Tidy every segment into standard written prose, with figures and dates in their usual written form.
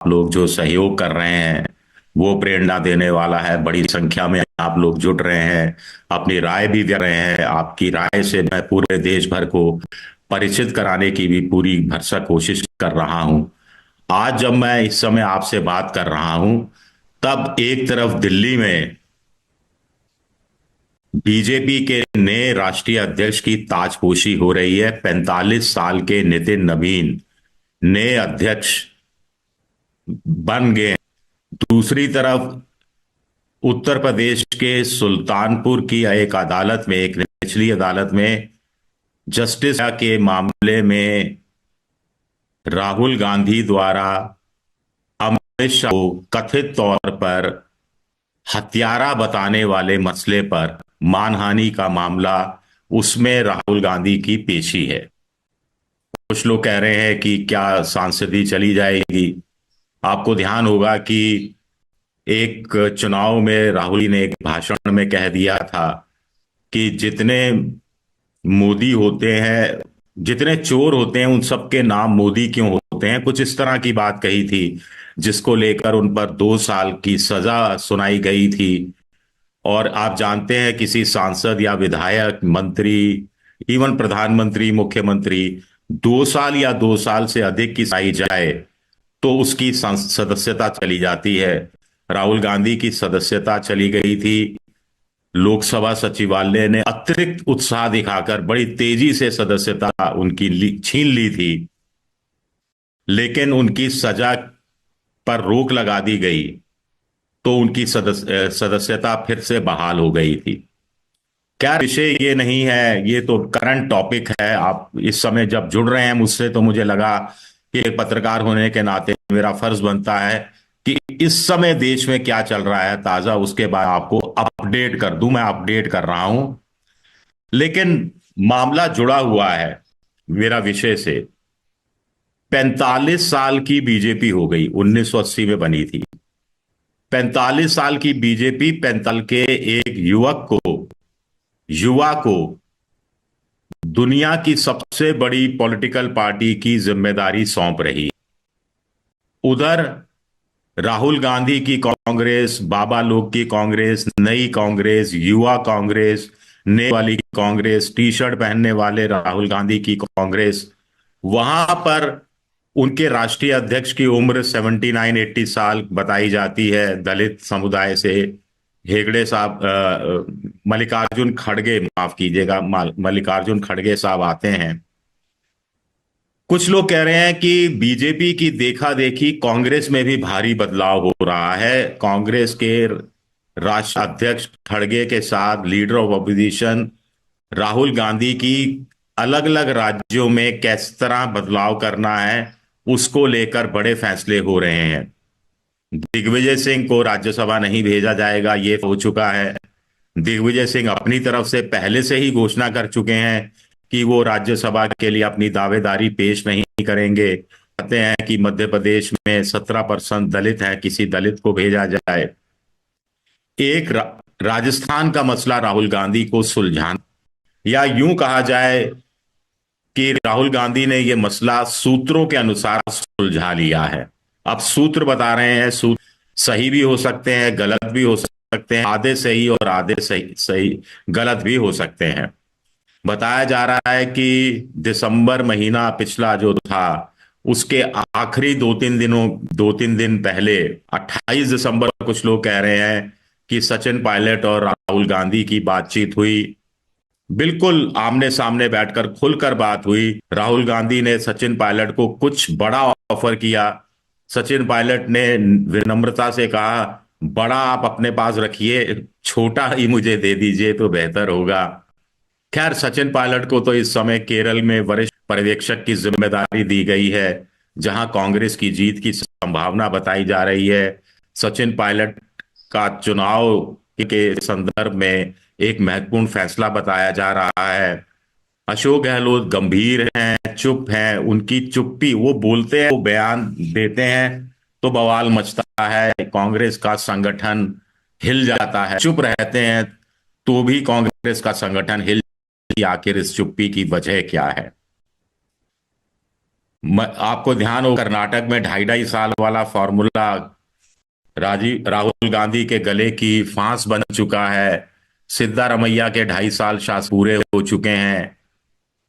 लोग जो सहयोग कर रहे हैं वो प्रेरणा देने वाला है। बड़ी संख्या में आप लोग जुट रहे हैं, अपनी राय भी दे रहे हैं। आपकी राय से मैं पूरे देश भर को परिचित कराने की भी पूरी भरसक कोशिश कर रहा हूं। आज जब मैं इस समय आपसे बात कर रहा हूं, तब एक तरफ दिल्ली में बीजेपी के नए राष्ट्रीय अध्यक्ष की ताजपोशी हो रही है। 45 साल के नितिन नवीन नए अध्यक्ष बन गए। दूसरी तरफ उत्तर प्रदेश के सुल्तानपुर की एक अदालत में, एक निचली अदालत में, जस्टिस के मामले में राहुल गांधी द्वारा अमित शाह को कथित तौर पर हत्यारा बताने वाले मसले पर मानहानि का मामला, उसमें राहुल गांधी की पेशी है। कुछ लोग कह रहे हैं कि क्या सांसदी चली जाएगी। आपको ध्यान होगा कि एक चुनाव में राहुल जी ने एक भाषण में कह दिया था कि जितने मोदी होते हैं, जितने चोर होते हैं, उन सबके नाम मोदी क्यों होते हैं, कुछ इस तरह की बात कही थी, जिसको लेकर उन पर 2 साल की सजा सुनाई गई थी। और आप जानते हैं, किसी सांसद या विधायक, मंत्री, इवन प्रधानमंत्री, मुख्यमंत्री 2 साल या 2 साल से अधिक की सजाई जाए तो उसकी सदस्यता चली जाती है। राहुल गांधी की सदस्यता चली गई थी। लोकसभा सचिवालय ने अतिरिक्त उत्साह दिखाकर बड़ी तेजी से सदस्यता उनकी छीन ली थी, लेकिन उनकी सजा पर रोक लगा दी गई तो उनकी सदस्यता फिर से बहाल हो गई थी। क्या विषय ये नहीं है, ये तो करंट टॉपिक है। आप इस समय जब जुड़ रहे हैं मुझसे, तो मुझे लगा कि एक पत्रकार होने के नाते मेरा फर्ज बनता है कि इस समय देश में क्या चल रहा है ताजा, उसके बाद आपको अपडेट कर दूं। मैं अपडेट कर रहा हूं, लेकिन मामला जुड़ा हुआ है मेरा विषय से। 45 साल की बीजेपी हो गई, 1980 में बनी थी। 45 साल की बीजेपी 45 के एक युवा को दुनिया की सबसे बड़ी पॉलिटिकल पार्टी की जिम्मेदारी सौंप रही। उधर राहुल गांधी की कांग्रेस, बाबा लोग की कांग्रेस, नई कांग्रेस, युवा कांग्रेस, नए वाली कांग्रेस, टी शर्ट पहनने वाले राहुल गांधी की कांग्रेस, वहां पर उनके राष्ट्रीय अध्यक्ष की उम्र 79-80 साल बताई जाती है। दलित समुदाय से हेगड़े साहब, मल्लिकार्जुन खड़गे, माफ कीजिएगा, मल्लिकार्जुन खड़गे साहब आते हैं। कुछ लोग कह रहे हैं कि बीजेपी की देखा देखी कांग्रेस में भी भारी बदलाव हो रहा है। कांग्रेस के राष्ट्रीय अध्यक्ष खड़गे के साथ leader of opposition Rahul Gandhi की अलग अलग राज्यों में किस तरह बदलाव करना है, उसको लेकर बड़े फैसले हो रहे हैं। दिग्विजय सिंह को राज्यसभा नहीं भेजा जाएगा, ये हो चुका है। दिग्विजय सिंह अपनी तरफ से पहले से ही घोषणा कर चुके हैं कि वो राज्यसभा के लिए अपनी दावेदारी पेश नहीं करेंगे। कहते हैं कि मध्य प्रदेश में 17% दलित हैं, किसी दलित को भेजा जाए। एक राजस्थान का मसला राहुल गांधी को सुलझाना, या यूं कहा जाए कि राहुल गांधी ने यह मसला सूत्रों के अनुसार सुलझा लिया है। अब सूत्र बता रहे हैं, सूत्र सही भी हो सकते हैं, गलत भी हो सकते हैं, आधे सही और आधे सही सही गलत भी हो सकते हैं। बताया जा रहा है कि दिसंबर महीना पिछला जो था, उसके आखिरी 2-3 दिन पहले 28 दिसंबर, कुछ लोग कह रहे हैं कि सचिन पायलट और राहुल गांधी की बातचीत हुई। बिल्कुल आमने सामने बैठकर खुलकर बात हुई। राहुल गांधी ने सचिन पायलट को कुछ बड़ा ऑफर किया। सचिन पायलट ने विनम्रता से कहा, बड़ा आप अपने पास रखिए, छोटा ही मुझे दे दीजिए तो बेहतर होगा। खैर, सचिन पायलट को तो इस समय केरल में वरिष्ठ पर्यवेक्षक की जिम्मेदारी दी गई है, जहां कांग्रेस की जीत की संभावना बताई जा रही है। सचिन पायलट का चुनाव के संदर्भ में एक महत्वपूर्ण फैसला बताया जा रहा है। अशोक गहलोत गंभीर हैं, चुप हैं। उनकी चुप्पी, वो बोलते हैं, वो बयान देते हैं तो बवाल मचता है, कांग्रेस का संगठन हिल जाता है। चुप रहते हैं तो भी कांग्रेस का संगठन हिल, आखिर इस चुप्पी की वजह क्या है। आपको ध्यान हो, कर्नाटक में 2.5 साल वाला फॉर्मूला राहुल गांधी के गले की फांस बन चुका है। सिद्धारमैया के 2.5 साल शासन पूरे हो चुके हैं।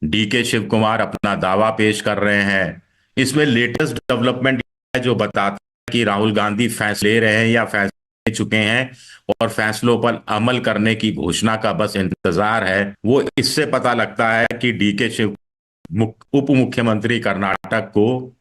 डीके शिव कुमार अपना दावा पेश कर रहे हैं। इसमें लेटेस्ट डेवलपमेंट है जो बताता है कि राहुल गांधी फैसले ले रहे हैं या फैसले ले चुके हैं और फैसलों पर अमल करने की घोषणा का बस इंतजार है। वो इससे पता लगता है कि डीके शिव उप मुख्यमंत्री कर्नाटक को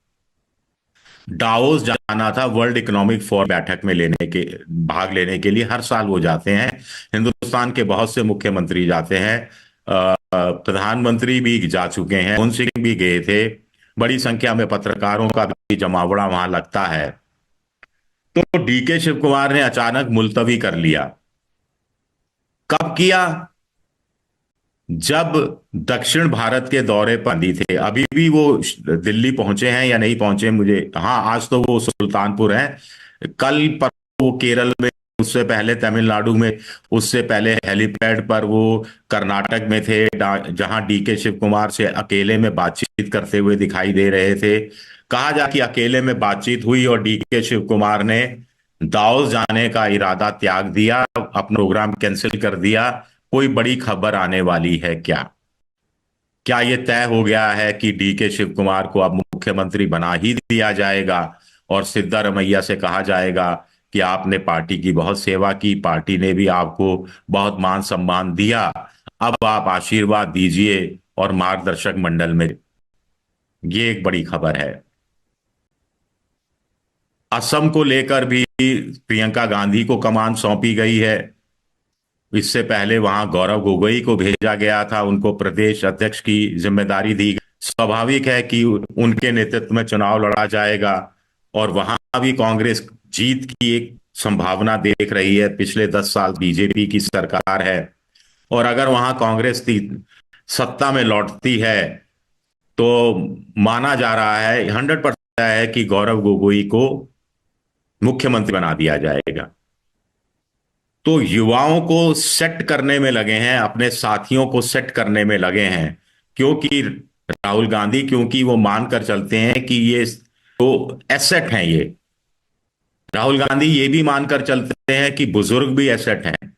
डावोस जाना था वर्ल्ड इकोनॉमिक फोरम बैठक में लेने के भाग लेने के लिए। हर साल वो जाते हैं। हिंदुस्तान के बहुत से मुख्यमंत्री जाते हैं। प्रधानमंत्री भी जा चुके हैं, मनमोहन सिंह भी गए थे। बड़ी संख्या में पत्रकारों का भी जमावड़ा वहां लगता है। तो डीके शिव कुमार ने अचानक मुलतवी कर लिया। कब किया? जब दक्षिण भारत के दौरे पर गांधी थे। अभी भी वो दिल्ली पहुंचे हैं या नहीं पहुंचे, मुझे, हाँ, आज तो वो सुल्तानपुर हैं। कल पर वो केरल में, उससे पहले तमिलनाडु में, उससे पहले हेलीपैड पर वो कर्नाटक में थे, जहां डीके शिव कुमार से अकेले में बातचीत करते हुए दिखाई दे रहे थे। कहा जा कि अकेले में बातचीत हुई और डीके शिव कुमार ने दाओस जाने का इरादा त्याग दिया, अपना प्रोग्राम कैंसिल कर दिया। कोई बड़ी खबर आने वाली है क्या? क्या ये तय हो गया है कि डीके शिव कुमार को अब मुख्यमंत्री बना ही दिया जाएगा और सिद्धारमैया से कहा जाएगा कि आपने पार्टी की बहुत सेवा की, पार्टी ने भी आपको बहुत मान सम्मान दिया, अब आप आशीर्वाद दीजिए और मार्गदर्शक मंडल में। ये एक बड़ी खबर है। असम को लेकर भी प्रियंका गांधी को कमान सौंपी गई है। इससे पहले वहां गौरव गोगोई को भेजा गया था, उनको प्रदेश अध्यक्ष की जिम्मेदारी दी गई। स्वाभाविक है कि उनके नेतृत्व में चुनाव लड़ा जाएगा और वहां भी कांग्रेस जीत की एक संभावना देख रही है। पिछले 10 साल बीजेपी की सरकार है और अगर वहां कांग्रेस सत्ता में लौटती है तो माना जा रहा है, 100% है कि गौरव गोगोई को मुख्यमंत्री बना दिया जाएगा। तो युवाओं को सेट करने में लगे हैं, अपने साथियों को सेट करने में लगे हैं। क्योंकि राहुल गांधी, क्योंकि वो मानकर चलते हैं कि ये तो एसेट हैं ये। राहुल गांधी ये भी मानकर चलते हैं कि बुजुर्ग भी एसेट हैं।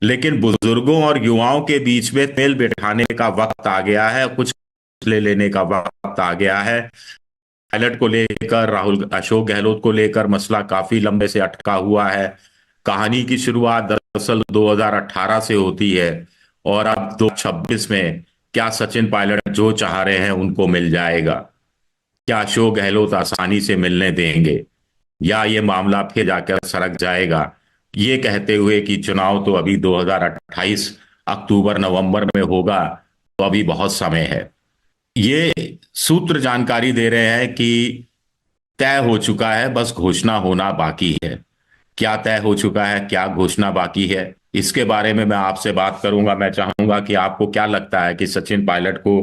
लेकिन बुजुर्गों और युवाओं के बीच में मेल बैठाने का वक्त आ गया है, कुछ ले लेने का वक्त आ गया है। पायलट को लेकर, राहुल अशोक गहलोत को लेकर मसला काफी लंबे से अटका हुआ है। कहानी की शुरुआत दरअसल 2018 से होती है और अब 2026 में क्या सचिन पायलट जो चाह रहे हैं उनको मिल जाएगा? क्या अशोक गहलोत आसानी से मिलने देंगे या ये मामला फिर जाकर सड़क जाएगा? ये कहते हुए कि चुनाव तो अभी 2028 अक्टूबर नवंबर में होगा, तो अभी बहुत समय है। ये सूत्र जानकारी दे रहे हैं कि तय हो चुका है, बस घोषणा होना बाकी है। क्या तय हो चुका है, क्या घोषणा बाकी है, इसके बारे में मैं आपसे बात करूंगा। मैं चाहूंगा कि आपको क्या लगता है कि सचिन पायलट को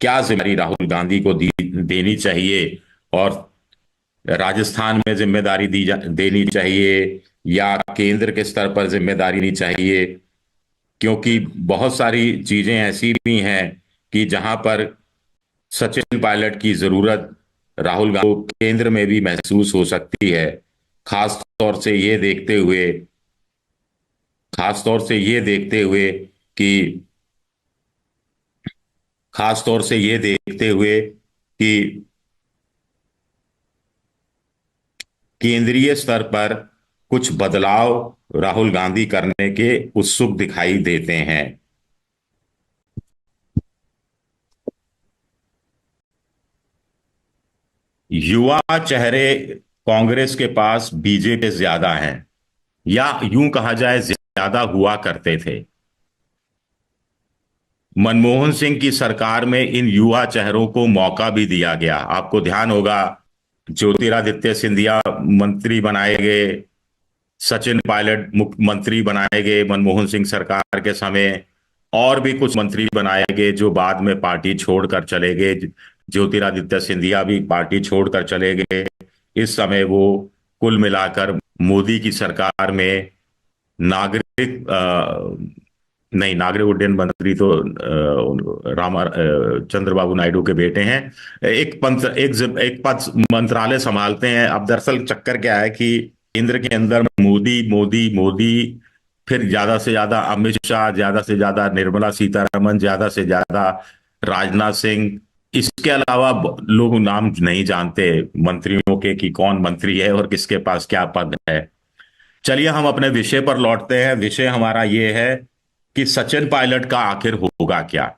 क्या जिम्मेदारी राहुल गांधी को देनी चाहिए और राजस्थान में जिम्मेदारी देनी चाहिए या केंद्र के स्तर पर जिम्मेदारी देनी चाहिए? क्योंकि बहुत सारी चीजें ऐसी भी हैं कि जहां पर सचिन पायलट की जरूरत राहुल गांधी को केंद्र में भी महसूस हो सकती है। खास तौर से ये देखते हुए खास तौर से ये देखते हुए कि खास तौर से ये देखते हुए कि केंद्रीय स्तर पर कुछ बदलाव राहुल गांधी करने के उत्सुक दिखाई देते हैं। युवा चेहरे कांग्रेस के पास बीजेपी से ज्यादा हैं, या यूं कहा जाए ज्यादा हुआ करते थे। मनमोहन सिंह की सरकार में इन युवा चेहरों को मौका भी दिया गया। आपको ध्यान होगा, ज्योतिरादित्य सिंधिया मंत्री बनाए गए, सचिन पायलट मुख्यमंत्री बनाए गए मनमोहन सिंह सरकार के समय, और भी कुछ मंत्री बनाए गए जो बाद में पार्टी छोड़कर चले गए। ज्योतिरादित्य सिंधिया भी पार्टी छोड़कर चले गए। इस समय वो कुल मिलाकर मोदी की सरकार में नागरिक नहीं, नागरिक उड्डयन मंत्री तो चंद्रबाबू नायडू के बेटे हैं। एक पद मंत्रालय संभालते हैं। अब दरअसल चक्कर क्या है कि केंद्र के अंदर मोदी मोदी मोदी, फिर ज्यादा से ज्यादा अमित शाह, ज्यादा से ज्यादा निर्मला सीतारमन, ज्यादा से ज्यादा राजनाथ सिंह। इसके अलावा लोग नाम नहीं जानते मंत्रियों के कि कौन मंत्री है और किसके पास क्या पद है। चलिए हम अपने विषय पर लौटते हैं। विषय हमारा ये है कि सचिन पायलट का आखिर होगा क्या।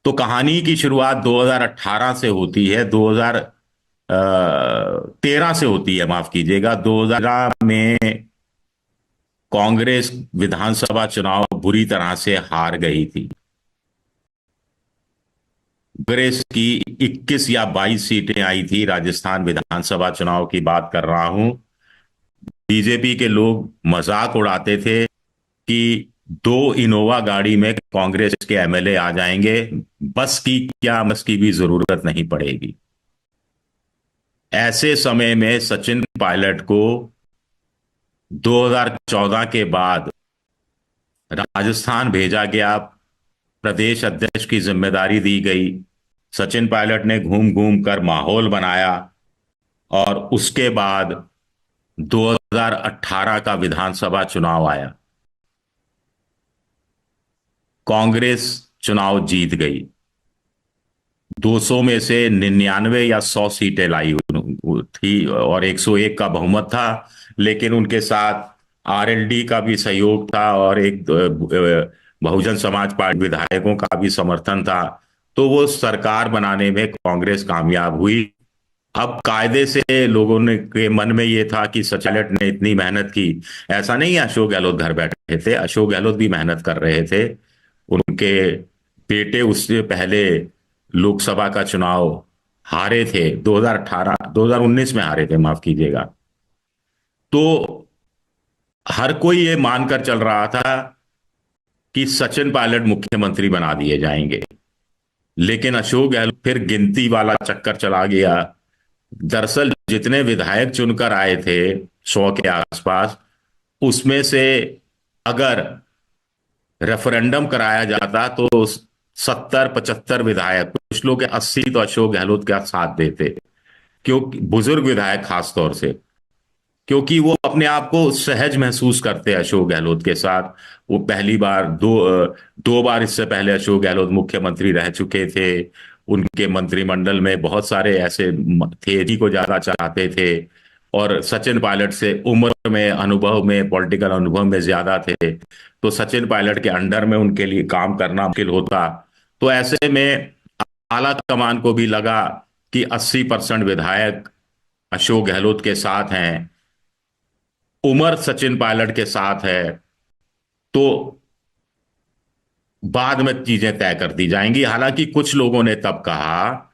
तो कहानी की शुरुआत 2018 से होती है, 2013 से होती है, माफ कीजिएगा। 2013 में कांग्रेस विधानसभा चुनाव बुरी तरह से हार गई थी। कांग्रेस की 21 या 22 सीटें आई थी। राजस्थान विधानसभा चुनाव की बात कर रहा हूं। बीजेपी के लोग मजाक उड़ाते थे कि दो इनोवा गाड़ी में कांग्रेस के एमएलए आ जाएंगे, बस की क्या, बस की भी जरूरत नहीं पड़ेगी। ऐसे समय में सचिन पायलट को 2014 के बाद राजस्थान भेजा गया, प्रदेश अध्यक्ष की जिम्मेदारी दी गई। सचिन पायलट ने घूम घूम कर माहौल बनाया और उसके बाद 2018 का विधानसभा चुनाव आया। कांग्रेस चुनाव जीत गई। 200 में से 99 या 100 सीटें लाई थी और 101 का बहुमत था। लेकिन उनके साथ आरएलडी का भी सहयोग था और एक बहुजन समाज पार्टी विधायकों का भी समर्थन था। तो वो सरकार बनाने में कांग्रेस कामयाब हुई। अब कायदे से लोगों ने के मन में ये था कि सचिन ने इतनी मेहनत की। ऐसा नहीं है अशोक गहलोत घर बैठे थे, अशोक गहलोत भी मेहनत कर रहे थे। उनके बेटे उससे पहले लोकसभा का चुनाव हारे थे, 2018 2019 में हारे थे, माफ कीजिएगा। तो हर कोई ये मानकर चल रहा था कि सचिन पायलट मुख्यमंत्री बना दिए जाएंगे। लेकिन अशोक गहलोत फिर गिनती वाला चक्कर चला गया। दरअसल जितने विधायक चुनकर आए थे 100 के आसपास, उसमें से अगर रेफरेंडम कराया जाता तो 70-75 विधायक, कुछ लोग 80, तो अशोक गहलोत का साथ देते। क्योंकि बुजुर्ग विधायक खासतौर से, क्योंकि वो अपने आप को सहज महसूस करते हैं अशोक गहलोत के साथ। वो पहली बार दो बार इससे पहले अशोक गहलोत मुख्यमंत्री रह चुके थे। उनके मंत्रिमंडल में बहुत सारे ऐसे थे जी को ज्यादा चाहते थे और सचिन पायलट से उम्र में, अनुभव में, पॉलिटिकल अनुभव में ज्यादा थे। तो सचिन पायलट के अंडर में उनके लिए काम करना मुश्किल होता। तो ऐसे में आला कमान को भी लगा कि 80% विधायक अशोक गहलोत के साथ हैं, उमर सचिन पायलट के साथ है, तो बाद में चीजें तय कर दी जाएंगी। हालांकि कुछ लोगों ने तब कहा,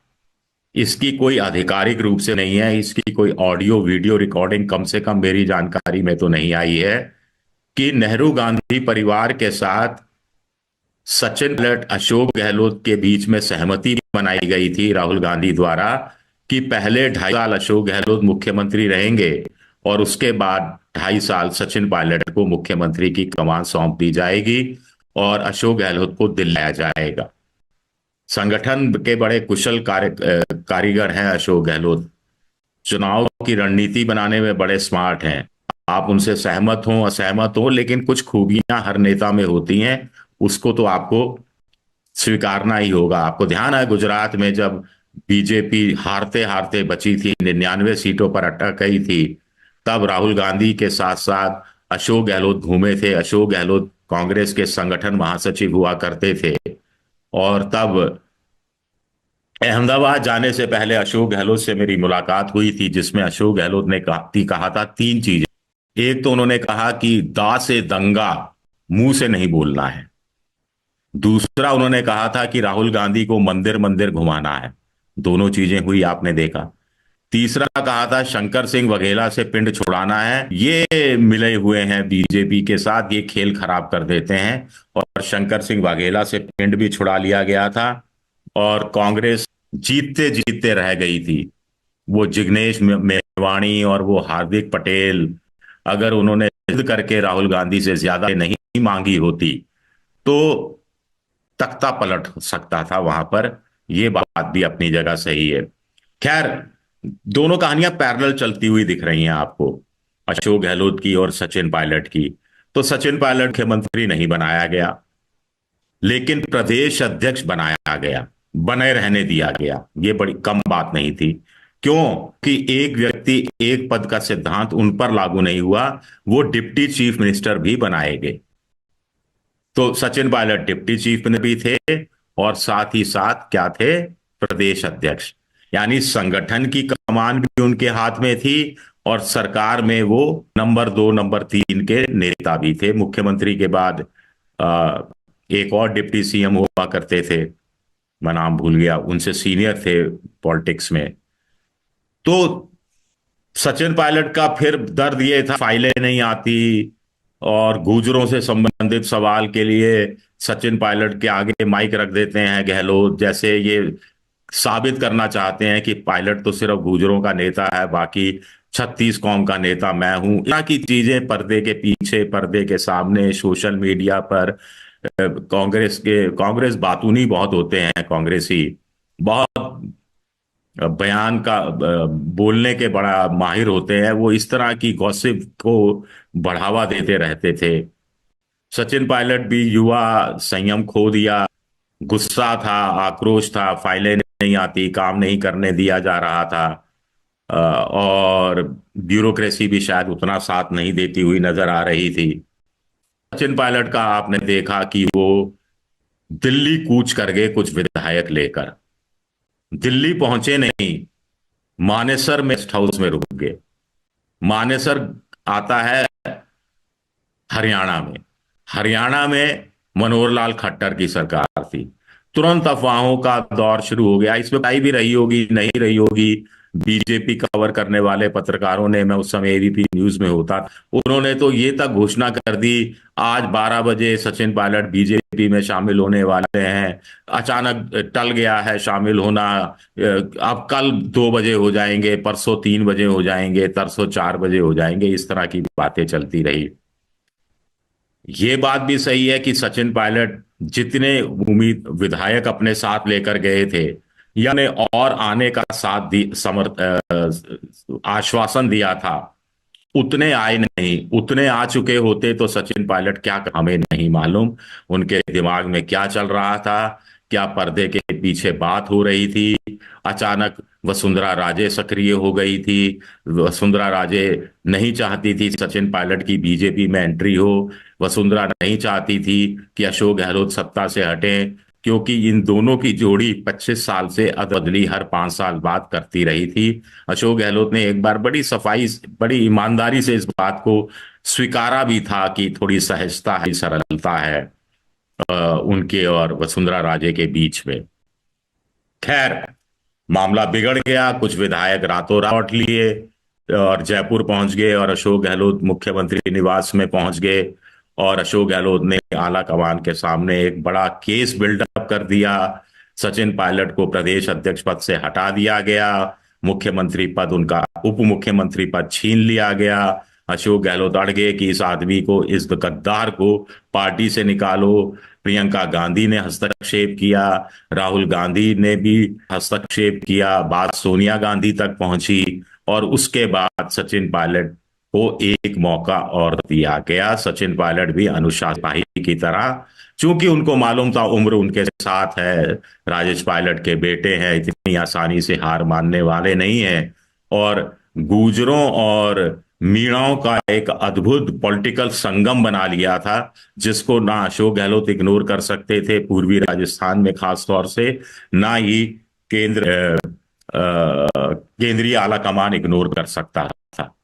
इसकी कोई आधिकारिक रूप से नहीं है, इसकी कोई ऑडियो वीडियो रिकॉर्डिंग कम से कम मेरी जानकारी में तो नहीं आई है, कि नेहरू गांधी परिवार के साथ सचिन पायलट अशोक गहलोत के बीच में सहमति बनाई गई थी राहुल गांधी द्वारा कि पहले 2.5 साल अशोक गहलोत मुख्यमंत्री रहेंगे और उसके बाद 2.5 साल सचिन पायलट को मुख्यमंत्री की कमान सौंप दी जाएगी और अशोक गहलोत को दिलाया जाएगा। संगठन के बड़े कुशल कारीगर हैं अशोक गहलोत। चुनाव की रणनीति बनाने में बड़े स्मार्ट हैं। आप उनसे सहमत हो असहमत हो, लेकिन कुछ खूबियां हर नेता में होती हैं, उसको तो आपको स्वीकारना ही होगा। आपको ध्यान है गुजरात में जब बीजेपी हारते हारते बची थी, 99 सीटों पर अटक गई थी, तब राहुल गांधी के साथ साथ अशोक गहलोत घूमे थे। अशोक गहलोत कांग्रेस के संगठन महासचिव हुआ करते थे और तब अहमदाबाद जाने से पहले अशोक गहलोत से मेरी मुलाकात हुई थी, जिसमें अशोक गहलोत ने कहा था 3 चीजें। एक तो उन्होंने कहा कि दा से दंगा मुंह से नहीं बोलना है। दूसरा उन्होंने कहा था कि राहुल गांधी को मंदिर मंदिर घुमाना है। दोनों चीजें हुई, आपने देखा। तीसरा कहा था शंकर सिंह वघेला से पिंड छुड़ाना है। ये मिले हुए हैं बीजेपी के साथ, ये खेल खराब कर देते हैं। और शंकर सिंह वाघेला से पिंड भी छुड़ा लिया गया था और कांग्रेस जीतते जीतते रह गई थी। वो जिग्नेश मेवाणी और वो हार्दिक पटेल, अगर उन्होंने जिद करके राहुल गांधी से ज्यादा नहीं मांगी होती तो तख्ता पलट सकता था वहां पर। ये बात भी अपनी जगह सही है। खैर, दोनों कहानियां पैरेलल चलती हुई दिख रही हैं आपको, अशोक गहलोत की और सचिन पायलट की। तो सचिन पायलट मुख्यमंत्री नहीं बनाया गया, लेकिन प्रदेश अध्यक्ष बनाया गया, बने रहने दिया गया। ये बड़ी कम बात नहीं थी। क्यों? कि एक व्यक्ति एक पद का सिद्धांत उन पर लागू नहीं हुआ, वो डिप्टी चीफ मिनिस्टर भी बनाए गए। तो Sachin Pilot deputy chief minister भी थे, और साथ ही साथ क्या थे? प्रदेश अध्यक्ष। यानी संगठन की कमान भी उनके हाथ में थी, और सरकार में वो नंबर 2 नंबर 3 के नेता भी थे। मुख्यमंत्री के बाद आ, एक और डिप्टी सीएम हुआ करते थे, मैं नाम भूल गया, उनसे सीनियर थे पॉलिटिक्स में। तो सचिन पायलट का फिर दर्द ये था, फाइलें नहीं आती, और गुजरों से संबंधित सवाल के लिए सचिन पायलट के आगे माइक रख देते हैं गहलोत, जैसे ये साबित करना चाहते हैं कि पायलट तो सिर्फ गुजरों का नेता है, बाकी 36 कौम का नेता मैं हूं। इतना की चीजें पर्दे के पीछे, पर्दे के सामने, सोशल मीडिया पर कांग्रेस बातूनी बहुत होते हैं, कांग्रेसी बहुत बयान का बोलने के बड़ा माहिर होते हैं। वो इस तरह की गॉसिप को बढ़ावा देते रहते थे। सचिन पायलट भी युवा, संयम खो दिया, गुस्सा था, आक्रोश था, फाइलें नहीं आती, काम नहीं करने दिया जा रहा था, और ब्यूरोक्रेसी भी शायद उतना साथ नहीं देती हुई नजर आ रही थी। सचिन पायलट का आपने देखा कि वो दिल्ली कूच कर गए कुछ विधायक लेकर। दिल्ली पहुंचे नहीं, मानेसर में गेस्ट हाउस में रुक गए। मानेसर आता है हरियाणा में। हरियाणा में मनोहर लाल खट्टर की सरकार थी। तुरंत अफवाहों का दौर शुरू हो गया। इसमें आई भी रही होगी, नहीं रही होगी, बीजेपी कवर करने वाले पत्रकारों ने, मैं उस समय एबीपी न्यूज में होता, उन्होंने तो ये तक घोषणा कर दी, आज 12 बजे सचिन पायलट बीजेपी में शामिल होने वाले हैं। अचानक टल गया है शामिल होना, अब कल 2 बजे हो जाएंगे, परसों 3 बजे हो जाएंगे, तरसों 4 बजे हो जाएंगे। इस तरह की बातें चलती रही। ये बात भी सही है कि सचिन पायलट जितने उम्मीद विधायक अपने साथ लेकर गए थे, यानी और आने का साथ आश्वासन दिया था, उतने आए नहीं। उतने आ चुके होते तो सचिन पायलट क्या हमें नहीं मालूम उनके दिमाग में क्या चल रहा था, क्या पर्दे के पीछे बात हो रही थी। अचानक वसुंधरा राजे सक्रिय हो गई थी। वसुंधरा राजे नहीं चाहती थी सचिन पायलट की बीजेपी में एंट्री हो। वसुंधरा नहीं चाहती थी कि अशोक गहलोत सत्ता से हटें, क्योंकि इन दोनों की जोड़ी 25 साल से अदली हर 5 साल बाद करती रही थी। अशोक गहलोत ने एक बार बड़ी सफाई, बड़ी ईमानदारी से इस बात को स्वीकारा भी था कि थोड़ी सहजता है, सरलता है उनके और वसुंधरा राजे के बीच में। खैर, मामला बिगड़ गया। कुछ विधायक रातों रात लौट लिए और जयपुर पहुंच गए, और अशोक गहलोत मुख्यमंत्री निवास में पहुंच गए। और अशोक गहलोत ने आला कमान के सामने एक बड़ा केस बिल्डअप कर दिया। सचिन पायलट को प्रदेश अध्यक्ष पद से हटा दिया गया, मुख्यमंत्री पद, उनका उप मुख्यमंत्री पद छीन लिया गया। अशोक गहलोत अड़ गए कि इस आदमी को, इस गद्दार को पार्टी से निकालो। प्रियंका गांधी ने हस्तक्षेप किया, राहुल गांधी ने भी हस्तक्षेप किया, बात सोनिया गांधी तक पहुंची, और उसके बाद सचिन पायलट को एक मौका और दिया गया। सचिन पायलट भी अनुशासन सिपाही की तरह, चूंकि उनको मालूम था उम्र उनके साथ है, राजेश पायलट के बेटे हैं, इतनी आसानी से हार मानने वाले नहीं हैं, और गुजरों और मीणाओं का एक अद्भुत पॉलिटिकल संगम बना लिया था, जिसको ना अशोक गहलोत इग्नोर कर सकते थे, पूर्वी राजस्थान में खास तौर से, ना ही केंद्रीय आला कमान इग्नोर कर सकता था।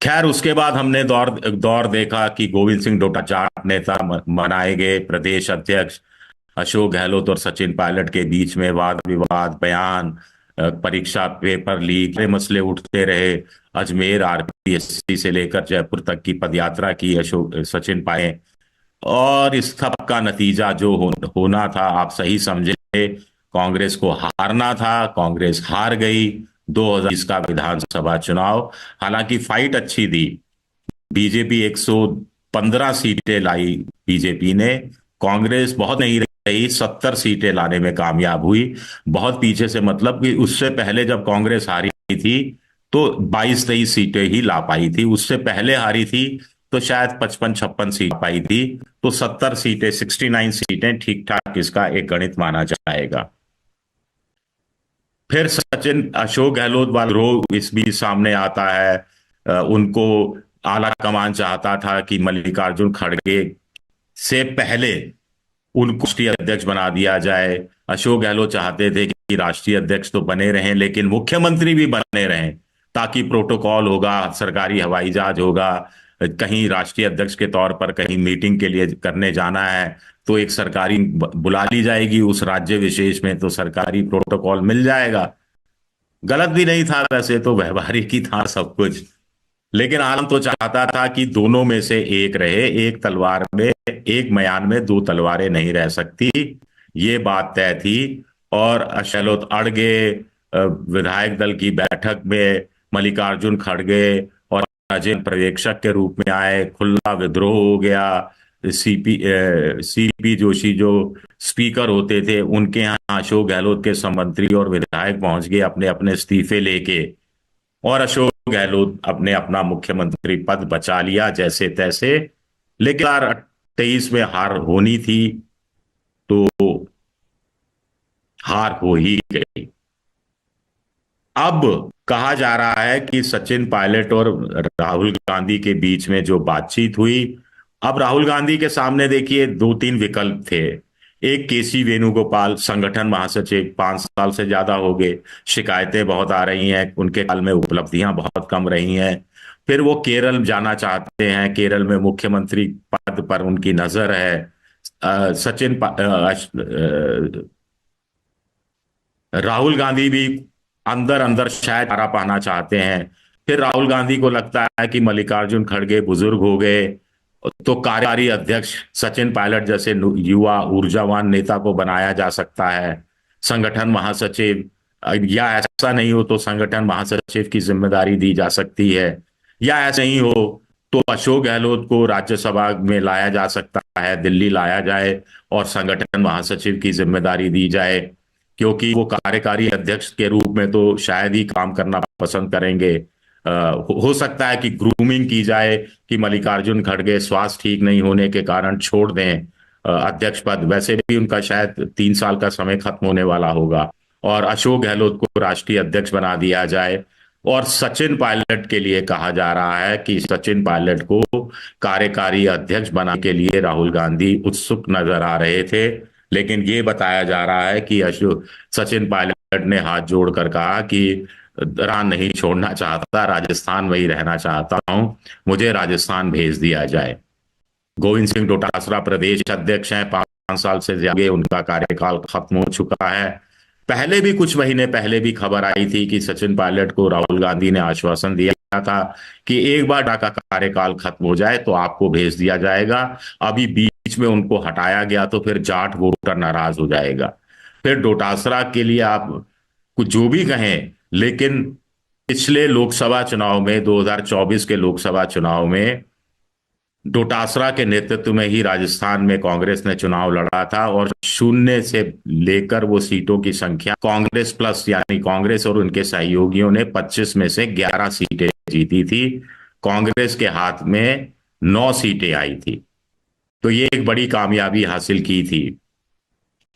खैर, उसके बाद हमने दौर दौर देखा कि गोविंद सिंह डोटाचार्य नेता बनाए गए प्रदेश अध्यक्ष। अशोक गहलोत और सचिन पायलट के बीच में वाद विवाद, बयान, परीक्षा पेपर लीक, ये मसले उठते रहे। अजमेर आरपीएससी से लेकर जयपुर तक की पदयात्रा की अशोक सचिन पाए, और इस सब का नतीजा जो होना था, आप सही समझे, कांग्रेस को हारना था। कांग्रेस हार गई 2020 का विधानसभा चुनाव। हालांकि फाइट अच्छी दी, बीजेपी 15 सीटें लाई बीजेपी ने। कांग्रेस बहुत नहीं रही, 70 सीटें लाने में कामयाब हुई। बहुत पीछे से, मतलब कि उससे पहले जब कांग्रेस हारी थी तो 22-23 सीटें ही ला पाई थी। उससे पहले हारी थी तो शायद 55-56 सीट पाई थी। तो 70 सीटें, 69 सीटें ठीक ठाक इसका एक गणित माना जाएगा। फिर सचिन, अशोक गहलोत वाला गिरोह इस बीच सामने आता है। उनको आला कमान चाहता था कि मल्लिकार्जुन खड़गे से पहले उनको राष्ट्रीय अध्यक्ष बना दिया जाए। अशोक गहलोत चाहते थे कि राष्ट्रीय अध्यक्ष तो बने रहें लेकिन मुख्यमंत्री भी बने रहें, ताकि प्रोटोकॉल होगा, सरकारी हवाई जहाज होगा, कहीं राष्ट्रीय अध्यक्ष के तौर पर कहीं मीटिंग के लिए करने जाना है तो एक सरकारी बुला ली जाएगी उस राज्य विशेष में, तो सरकारी प्रोटोकॉल मिल जाएगा। गलत भी नहीं था वैसे, तो व्यवहारिक ही था सब कुछ। लेकिन आलम तो चाहता था कि दोनों में से एक रहे, एक तलवार में, एक म्यान में दो तलवारें नहीं रह सकती, ये बात तय थी। और गहलोत अड़ गए। विधायक दल की बैठक में मल्लिकार्जुन खड़गे और अजय पर्यवेक्षक के रूप में आए, खुला विद्रोह हो गया। सीपी जोशी जो स्पीकर होते थे, उनके यहाँ अशोक गहलोत के संमंत्री और विधायक पहुंच गए अपने अपने इस्तीफे लेके, और अशोक गहलोत अपने अपना मुख्यमंत्री पद बचा लिया जैसे तैसे। लेकिन 2023 में हार होनी थी तो हार हो ही गई। अब कहा जा रहा है कि सचिन पायलट और राहुल गांधी के बीच में जो बातचीत हुई, अब राहुल गांधी के सामने देखिए दो तीन विकल्प थे। एक, केसी वेणुगोपाल, संगठन महासचिव, 5 साल से ज्यादा हो गए, शिकायतें बहुत आ रही हैं, उनके काल में उपलब्धियां बहुत कम रही हैं। फिर वो केरल जाना चाहते हैं, केरल में मुख्यमंत्री पद पर उनकी नजर है। राहुल गांधी भी अंदर अंदर शायद आरा पाना चाहते हैं। फिर राहुल गांधी को लगता है कि मल्लिकार्जुन खड़गे बुजुर्ग हो गए तो कार्यकारी अध्यक्ष सचिन पायलट जैसे युवा ऊर्जावान नेता को बनाया जा सकता है, संगठन महासचिव, या ऐसा नहीं हो तो संगठन महासचिव की जिम्मेदारी दी जा सकती है, या ऐसा नहीं हो तो अशोक गहलोत को राज्यसभा में लाया जा सकता है, दिल्ली लाया जाए और संगठन महासचिव की जिम्मेदारी दी जाए, क्योंकि वो कार्यकारी अध्यक्ष के रूप में तो शायद ही काम करना पसंद करेंगे। हो सकता है कि ग्रूमिंग की जाए कि मल्लिकार्जुन खड़गे स्वास्थ्य ठीक नहीं होने के कारण छोड़ दें अध्यक्ष पद, वैसे भी उनका शायद 3 साल का समय खत्म होने वाला होगा, और अशोक गहलोत को राष्ट्रीय अध्यक्ष बना दिया जाए। और सचिन पायलट के लिए कहा जा रहा है कि सचिन पायलट को कार्यकारी अध्यक्ष बनाने के लिए राहुल गांधी उत्सुक नजर आ रहे थे। लेकिन ये बताया जा रहा है कि अशोक सचिन पायलट ने हाथ जोड़कर कहा कि रान नहीं छोड़ना चाहता, राजस्थान में ही रहना चाहता हूं, मुझे राजस्थान भेज दिया जाए। गोविंद सिंह डोटासरा प्रदेश अध्यक्ष हैं, 5 साल से ज्यादा उनका कार्यकाल खत्म हो चुका है। पहले भी, कुछ महीने पहले भी खबर आई थी कि सचिन पायलट को राहुल गांधी ने आश्वासन दिया था कि एक बार का कार्यकाल खत्म हो जाए तो आपको भेज दिया जाएगा। अभी बीच में उनको हटाया गया तो फिर जाट वोटर नाराज हो जाएगा। फिर डोटासरा के लिए आप कुछ जो भी कहें, लेकिन पिछले लोकसभा चुनाव में, 2024 के लोकसभा चुनाव में डोटासरा के नेतृत्व में ही राजस्थान में कांग्रेस ने चुनाव लड़ा था, और शून्य से लेकर वो सीटों की संख्या कांग्रेस प्लस यानी कांग्रेस और उनके सहयोगियों ने 25 में से 11 सीटें जीती थी। कांग्रेस के हाथ में 9 सीटें आई थी, तो ये एक बड़ी कामयाबी हासिल की थी।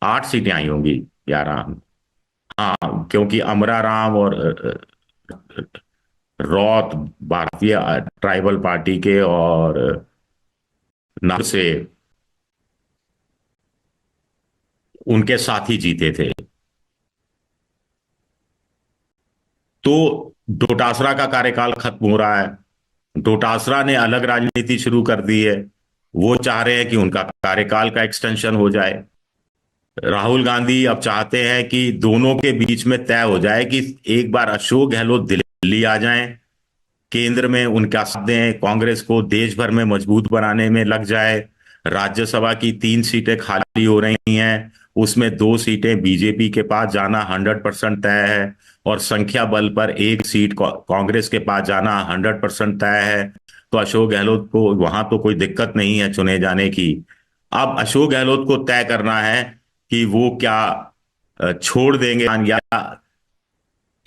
8 सीटें आई होंगी, 11, हाँ, क्योंकि अमरा राम और रौत भारतीय ट्राइबल पार्टी के और नाम से उनके साथी जीते थे। तो डोटासरा का कार्यकाल खत्म हो रहा है, डोटासरा ने अलग राजनीति शुरू कर दी है। वो चाह रहे हैं कि उनका कार्यकाल का एक्सटेंशन हो जाए। राहुल गांधी अब चाहते हैं कि दोनों के बीच में तय हो जाए कि एक बार अशोक गहलोत दिल्ली आ जाएं, केंद्र में उनका साथ दें, कांग्रेस को देश भर में मजबूत बनाने में लग जाए। राज्यसभा की 3 सीटें खाली हो रही हैं, उसमें 2 सीटें बीजेपी के पास जाना 100% तय है। और संख्या बल पर एक सीट कांग्रेस के पास जाना 100% तय है, तो अशोक गहलोत को वहां तो कोई दिक्कत नहीं है चुने जाने की। अब अशोक गहलोत को तय करना है कि वो क्या छोड़ देंगे, या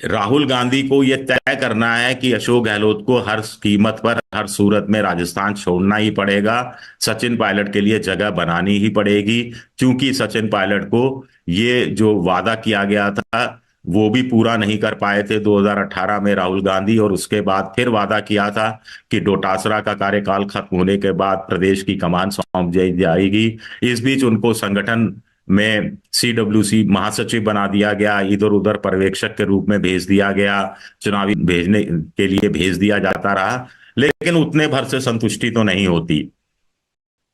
राहुल गांधी को यह तय करना है कि अशोक गहलोत को हर कीमत पर हर सूरत में राजस्थान छोड़ना ही पड़ेगा, सचिन पायलट के लिए जगह बनानी ही पड़ेगी। क्योंकि सचिन पायलट को ये जो वादा किया गया था वो भी पूरा नहीं कर पाए थे 2018 में राहुल गांधी, और उसके बाद फिर वादा किया था कि डोटासरा का कार्यकाल खत्म होने के बाद प्रदेश की कमान सौंप जाएगी। इस बीच उनको संगठन में सीडब्ल्यूसी महासचिव बना दिया गया, इधर उधर पर्यवेक्षक के रूप में भेज दिया गया, चुनावी भेजने के लिए भेज दिया जाता रहा, लेकिन उतने भर से संतुष्टि तो नहीं होती।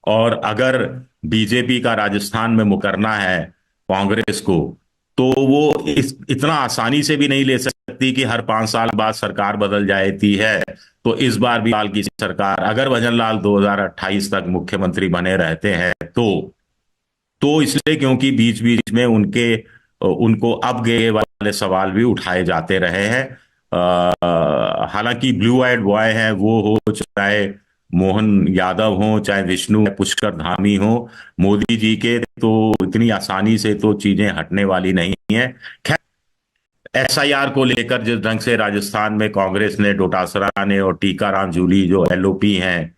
और अगर बीजेपी का राजस्थान में मुकरना है कांग्रेस को, तो वो इतना आसानी से भी नहीं ले सकती कि हर 5 साल बाद सरकार बदल जाती है। तो इस बार भी लाल की सरकार, अगर भजन लाल 2028 तक मुख्यमंत्री बने रहते हैं तो इसलिए क्योंकि बीच बीच में उनको अब गए वाले सवाल भी उठाए जाते रहे हैं। हालांकि ब्लू आइड बॉय हैं, वो हो चाहे मोहन यादव हो चाहे विष्णु पुष्कर धामी हो, मोदी जी के तो इतनी आसानी से तो चीजें हटने वाली नहीं है। खैर, एसआईआर को लेकर जिस ढंग से राजस्थान में कांग्रेस ने, डोटासरा ने और टीकाराम जूली जो एलओपी हैं,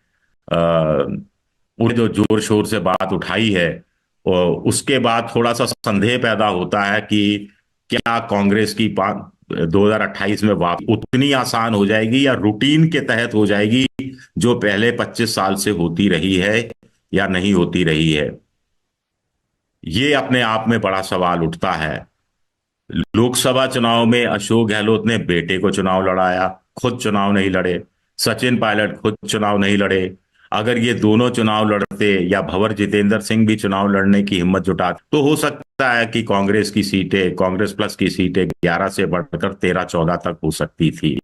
उन्हें जो जोर शोर से बात उठाई है, और उसके बाद थोड़ा सा संदेह पैदा होता है कि क्या कांग्रेस की 2028 में वापसी उतनी आसान हो जाएगी या रूटीन के तहत हो जाएगी जो पहले 25 साल से होती रही है, या नहीं होती रही है। ये अपने आप में बड़ा सवाल उठता है। लोकसभा चुनाव में अशोक गहलोत ने बेटे को चुनाव लड़ाया, खुद चुनाव नहीं लड़े। सचिन पायलट खुद चुनाव नहीं लड़े। अगर ये दोनों चुनाव लड़ते या भंवर जितेंद्र सिंह भी चुनाव लड़ने की हिम्मत जुटाते, तो हो सकता है कि कांग्रेस की सीटें, कांग्रेस प्लस की सीटें 11 से बढ़कर 13-14 तक हो सकती थी।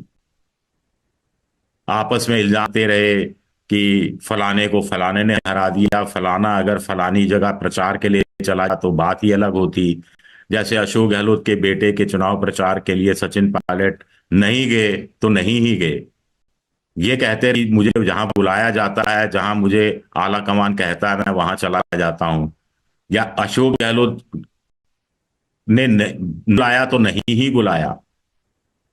आपस में इल्जामते रहे कि फलाने को फलाने ने हरा दिया, फलाना अगर फलानी जगह प्रचार के लिए चला तो बात ही अलग होती। जैसे अशोक गहलोत के बेटे के चुनाव प्रचार के लिए सचिन पायलट नहीं गए तो नहीं ही गए, ये कहते हैं कि मुझे जहां बुलाया जाता है, जहां मुझे आला कमान कहता है, मैं वहां चला जाता हूं। या अशोक गहलोत ने बुलाया तो नहीं ही बुलाया।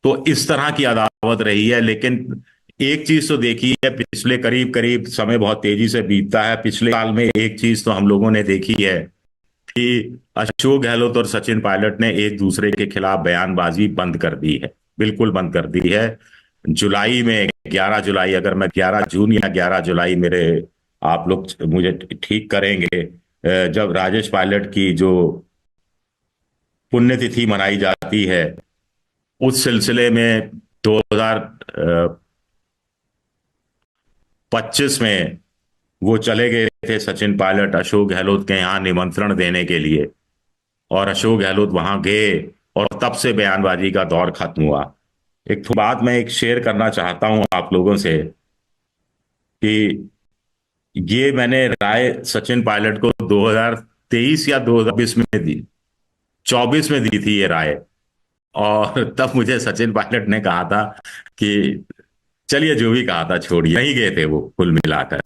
तो इस तरह की अदावत रही है। लेकिन एक चीज तो देखी है, पिछले करीब करीब समय बहुत तेजी से बीतता है, पिछले साल में एक चीज तो हम लोगों ने देखी है कि अशोक गहलोत और सचिन पायलट ने एक दूसरे के खिलाफ बयानबाजी बंद कर दी है, बिल्कुल बंद कर दी है। जुलाई में 11 जुलाई, अगर मैं 11 जून या 11 जुलाई, मेरे आप लोग मुझे ठीक करेंगे, जब राजेश पायलट की जो पुण्यतिथि मनाई जाती है, उस सिलसिले में 2025 में वो चले गए थे सचिन पायलट अशोक गहलोत के यहाँ निमंत्रण देने के लिए, और अशोक गहलोत वहां गए, और तब से बयानबाजी का दौर खत्म हुआ। एक तो बात मैं एक शेयर करना चाहता हूं आप लोगों से कि ये मैंने राय सचिन पायलट को 2023 या 2024 में दी, 24 में दी थी ये राय। और तब मुझे सचिन पायलट ने कहा था कि चलिए जो भी कहा था छोड़िए, नहीं गए थे वो कुल मिलाकर।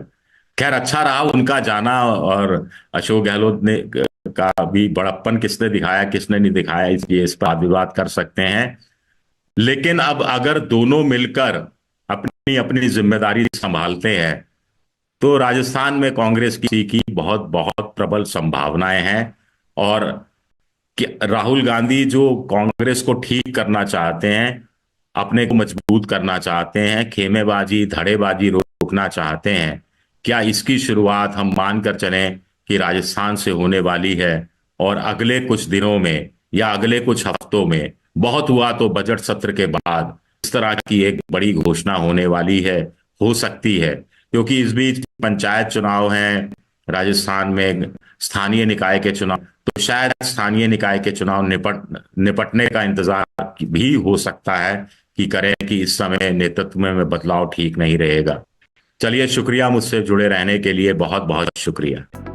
खैर, अच्छा रहा उनका जाना। और अशोक गहलोत ने का भी बड़प्पन किसने दिखाया किसने नहीं दिखाया, इसलिए इस पर वाद विवाद कर सकते हैं। लेकिन अब अगर दोनों मिलकर अपनी अपनी जिम्मेदारी संभालते हैं, तो राजस्थान में कांग्रेस की बहुत बहुत प्रबल संभावनाएं हैं। और कि राहुल गांधी जो कांग्रेस को ठीक करना चाहते हैं, अपने को मजबूत करना चाहते हैं, खेमेबाजी धड़ेबाजी रोकना चाहते हैं, क्या इसकी शुरुआत हम मानकर चलें कि राजस्थान से होने वाली है। और अगले कुछ दिनों में या अगले कुछ हफ्तों में, बहुत हुआ तो बजट सत्र के बाद, इस तरह की एक बड़ी घोषणा होने वाली है, हो सकती है। क्योंकि इस बीच पंचायत चुनाव हैं राजस्थान में, स्थानीय निकाय के चुनाव, तो शायद स्थानीय निकाय के चुनाव निपटने का इंतजार भी हो सकता है कि करें कि इस समय नेतृत्व में बदलाव ठीक नहीं रहेगा। चलिए, शुक्रिया मुझसे जुड़े रहने के लिए, बहुत बहुत शुक्रिया।